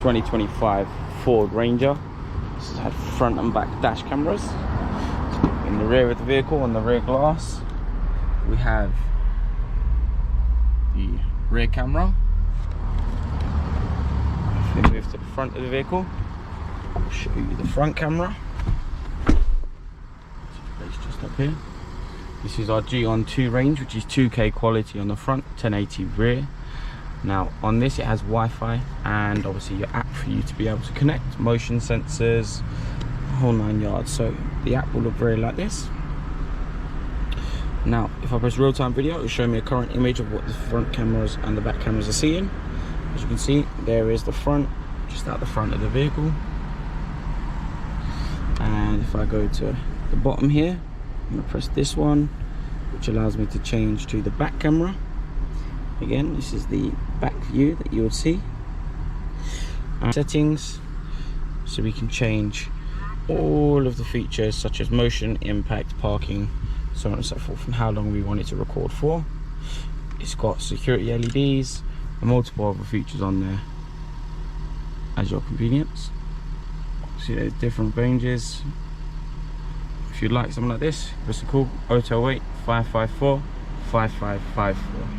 2025 Ford Ranger. This has had front and back dash cameras. In the rear of the vehicle, on the rear glass, we have the rear camera. If we move to the front of the vehicle, I'll show you the front camera. It's just up here. This is our GON2 range, which is 2K quality on the front, 1080 rear. Now on this it has Wi-Fi and obviously your app for you to be able to connect, motion sensors, the whole 9 yards. So the app will look very like this. Now if I press real-time video, it will show me a current image of what the front cameras and the back cameras are seeing. As you can see, there is the front, just out the front of the vehicle. And if I go to the bottom here, I'm going to press this one, which allows me to change to the back camera. Again, this is the back view that you would see. And settings, so we can change all of the features such as motion, impact, parking, so on and so forth, and how long we want it to record for. It's got security LEDs and multiple other features on there as your convenience. See, there's different ranges. If you'd like something like this, give us a call, 028 554 5554.